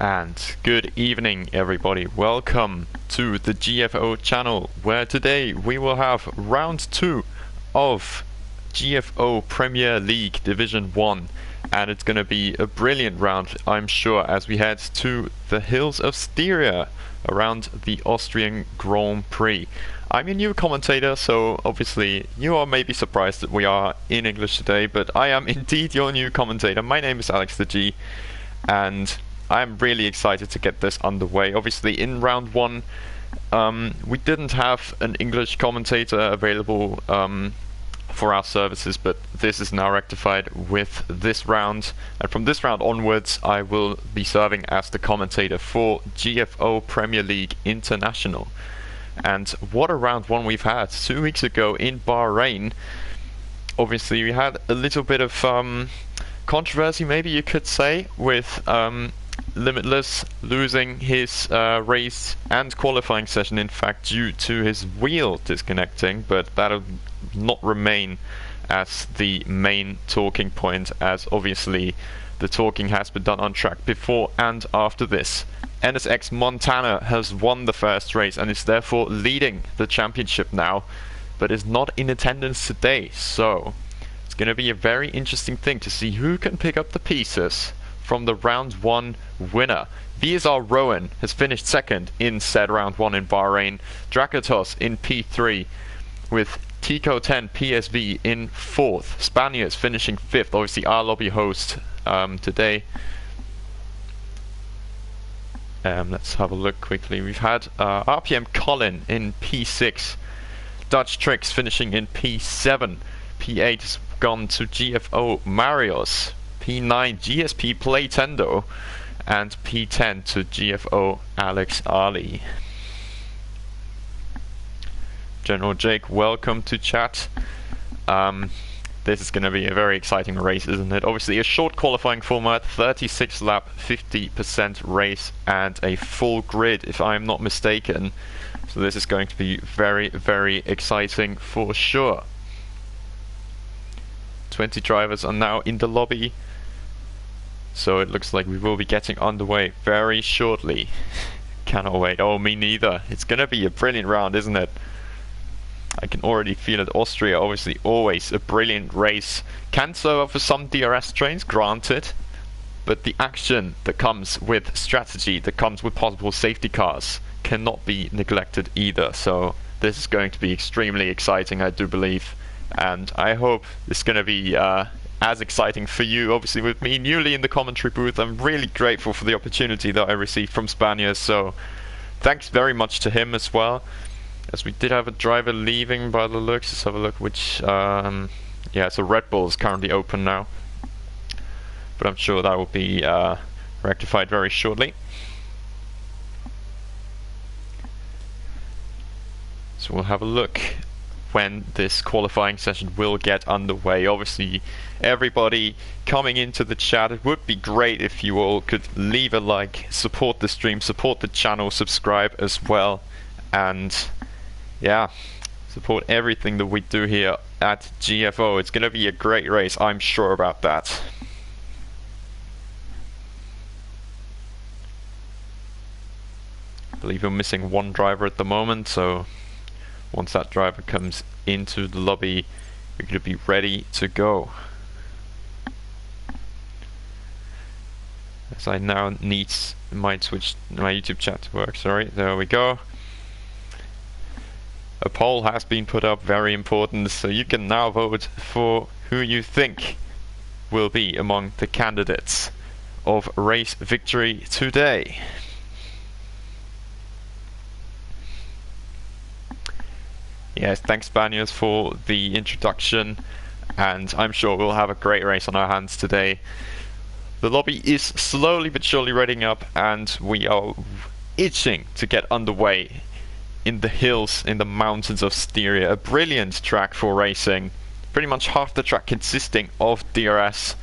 And good evening everybody, welcome to the GFO channel, where today we will have round 2 of GFO Premier League Division 1, and it's gonna be a brilliant round, I'm sure, as we head to the hills of Styria around the Austrian Grand Prix. I'm your new commentator, so obviously you are maybe surprised that we are in English today, but I am indeed your new commentator. My name is Alex the G, and I'm really excited to get this underway. Obviously in round 1 we didn't have an English commentator available for our services, but this is now rectified with this round, and from this round onwards I will be serving as the commentator for GFO Premier League International. And what a round 1 we've had. 2 weeks ago in Bahrain, obviously we had a little bit of controversy, maybe you could say, with Limitless losing his race and qualifying session, in fact, due to his wheel disconnecting, but that'll not remain as the main talking point, as obviously the talking has been done on track before and after this. NSX Montana has won the first race and is therefore leading the championship now, but is not in attendance today, so it's going to be a very interesting thing to see who can pick up the pieces from the round 1 winner. VSR Rowan has finished second in said round 1 in Bahrain, Drakatos in P3 with Tico 10 PSV in 4th, Spaniards finishing 5th, obviously our lobby host today. Let's have a look quickly. We've had RPM Colin in P6, Dutch Tricks finishing in P7, P8 has gone to GFO Marios, P9 GSP Playtendo, and P10 to GFO Alex Ali. General Jake, welcome to chat. This is going to be a very exciting race, isn't it? Obviously a short qualifying format, 36 lap, 50% race, and a full grid if I'm not mistaken. So this is going to be very, very exciting for sure. 20 drivers are now in the lobby, so it looks like we will be getting underway very shortly. Cannot wait. Oh, me neither. It's going to be a brilliant round, isn't it? I can already feel it. Austria, obviously always a brilliant race. Can serve for some DRS trains, granted, but the action that comes with strategy, that comes with possible safety cars, cannot be neglected either. So this is going to be extremely exciting, I do believe, and I hope it's going to be as exciting for you. Obviously with me newly in the commentary booth, I'm really grateful for the opportunity that I received from Spaniards, so thanks very much to him as well. As we did have a driver leaving by the looks. Let's have a look which, yeah, so Red Bull is currently open now, but I'm sure that will be rectified very shortly. So we'll have a look when this qualifying session will get underway. Obviously everybody coming into the chat, it would be great if you all could leave a like, support the stream, support the channel, subscribe as well, and yeah, support everything that we do here at GFO. It's going to be a great race, I'm sure about that. I believe we're missing one driver at the moment, so once that driver comes into the lobby, we're going to be ready to go. As I now might switch my YouTube chat to work, sorry, there we go. A poll has been put up, very important, so you can now vote for who you think will be among the candidates of race victory today. Yes, thanks Spaniards for the introduction, and I'm sure we'll have a great race on our hands today. The lobby is slowly but surely readying up, and we are itching to get underway in the hills, in the mountains of Styria. A brilliant track for racing, pretty much half the track consisting of DRS,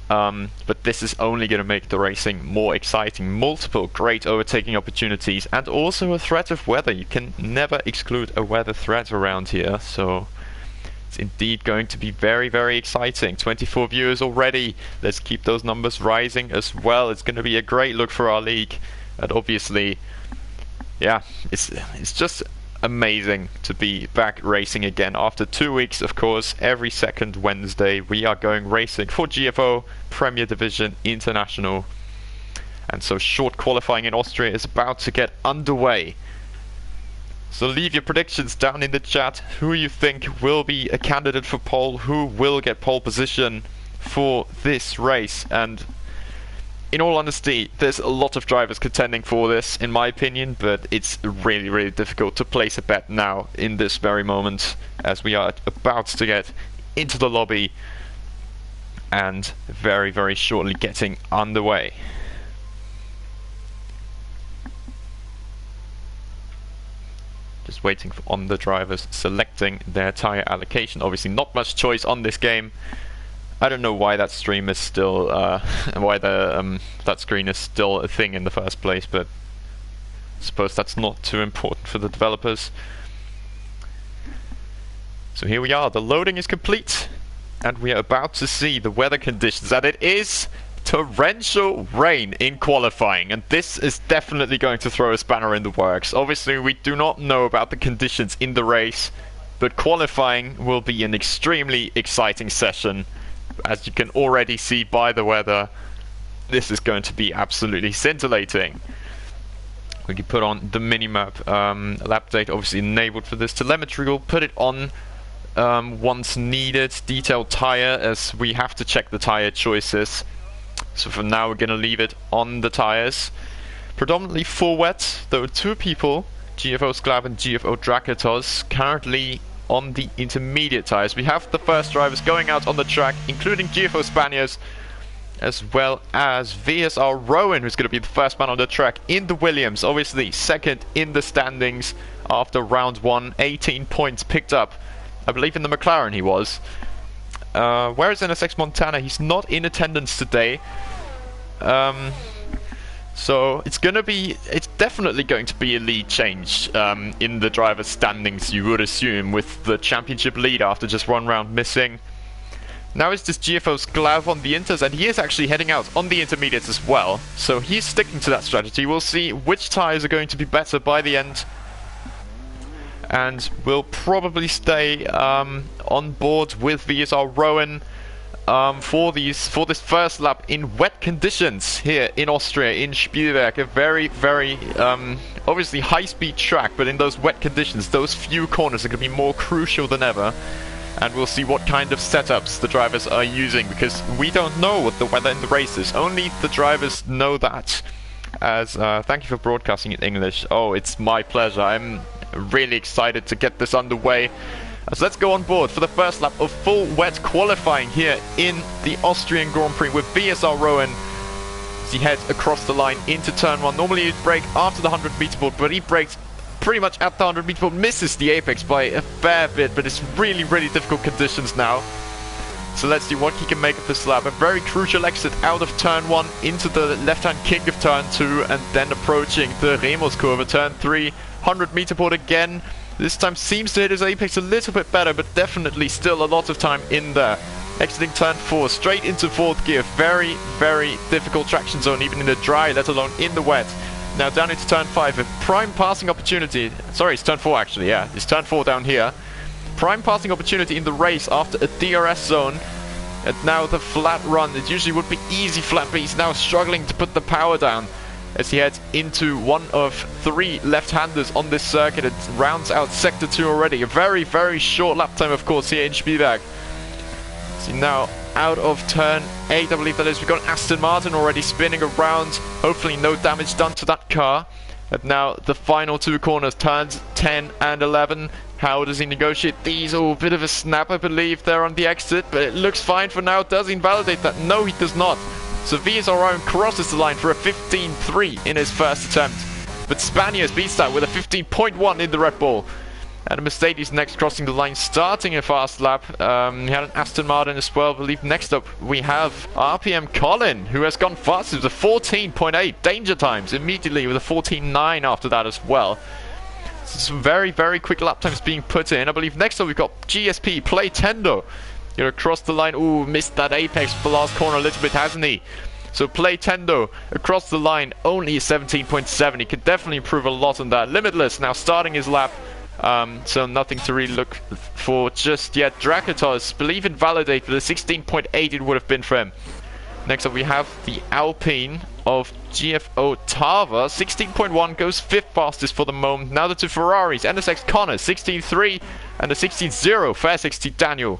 but this is only going to make the racing more exciting. Multiple great overtaking opportunities, and also a threat of weather. You can never exclude a weather threat around here, so It's indeed going to be very, very exciting. 24 viewers already. Let's keep those numbers rising as well. It's going to be a great look for our league. And obviously, yeah, it's just amazing to be back racing again after 2 weeks. Of course, every second Wednesday we are going racing for GFO Premier Division International. And so short qualifying in Austria is about to get underway. So leave your predictions down in the chat. Who you think will be a candidate for pole, who will get pole position for this race. And in all honesty, there's a lot of drivers contending for this, in my opinion, but it's really, really difficult to place a bet now in this very moment, as we are about to get into the lobby and very, very shortly getting underway. Just waiting on the drivers selecting their tire allocation. Obviously not much choice on this game. I don't know why that stream is still why that screen is still a thing in the first place, but I suppose that's not too important for the developers. So here we are, the loading is complete and we are about to see the weather conditions, and it is torrential rain in qualifying, and this is definitely going to throw a spanner in the works. Obviously we do not know about the conditions in the race, but qualifying will be an extremely exciting session. As you can already see by the weather, this is going to be absolutely scintillating. We can put on the minimap lap date, obviously enabled for this. Telemetry, we'll put it on once needed. Detailed tire, as we have to check the tire choices. So for now we're going to leave it on the tires. Predominantly full wet. There were two people, GFO Sklav and GFO Drakatos, currently on the intermediate tires. We have the first drivers going out on the track, including GFO Spaniards, as well as VSR Rowan, who's going to be the first man on the track in the Williams. Obviously second in the standings after round 1. 18 points picked up, I believe in the McLaren he was. Whereas NSX Montana, he's not in attendance today. So it's definitely going to be a lead change in the driver's standings, you would assume, with the championship lead after just one round missing. Now it's just GFO's Sklav on the inters, and he is actually heading out on the intermediates as well. So he's sticking to that strategy. We'll see which tires are going to be better by the end. And we'll probably stay on board with VSR Rowan for this first lap in wet conditions here in Austria, in Spielberg. A very, very obviously high-speed track, but in those wet conditions, those few corners are going to be more crucial than ever. And we'll see what kind of setups the drivers are using, because we don't know what the weather in the race is. Only the drivers know that. As thank you for broadcasting in English. Oh, it's my pleasure. I'm really excited to get this underway. So let's go on board for the first lap of full wet qualifying here in the Austrian Grand Prix with VSR Rowan as he heads across the line into turn 1. Normally he'd brake after the 100 meter board, but he brakes pretty much at the 100 meter board, misses the apex by a fair bit, but it's really, really difficult conditions now. So let's see what he can make of this lap. A very crucial exit out of turn 1 into the left-hand kick of turn 2, and then approaching the Remus curve, turn 3. 100 meter board again. This time seems to hit his apex a little bit better, but definitely still a lot of time in there. Exiting turn 4, straight into 4th gear. Very, very difficult traction zone, even in the dry, let alone in the wet. Now down into turn 5, a prime passing opportunity. Sorry, it's turn 4 actually, yeah. It's turn 4 down here. Prime passing opportunity in the race after a DRS zone. And now the flat run. It usually would be easy flat, but he's now struggling to put the power down as he heads into one of 3 left-handers on this circuit. It rounds out sector 2 already. A very, very short lap time, of course, here in Spielberg. See now out of turn 8, I believe that is. We've got Aston Martin already spinning around. Hopefully no damage done to that car. And now the final 2 corners, turns 10 and 11. How does he negotiate these? Oh, a bit of a snap, I believe, there on the exit. But it looks fine for now. Does he invalidate that? No, he does not. So VSR Rowan crosses the line for a 15.3 in his first attempt. But Spaniards beats that with a 15.1 in the Red Bull. And a Mercedes next crossing the line, starting a fast lap. He had an Aston Martin as well, I believe. Next up we have RPM Colin, who has gone fast with a 14.8 danger times immediately, with a 14.9 after that as well. some very, very quick lap times being put in. I believe next up we've got GSP, Play Tendo. You know, across the line. Ooh, missed that apex for the last corner a little bit, hasn't he? So Play Tendo across the line, only 17.7. He could definitely improve a lot on that. Limitless now starting his lap. So nothing to really look for just yet. Dracatos, believe invalidate, but a 16.8 it would have been for him. Next up we have the Alpine of GFO Tava. 16.1 goes 5th fastest for the moment. Now the two Ferraris, NSX Connor 16.3 and the 16.0 Fair 60 Daniel.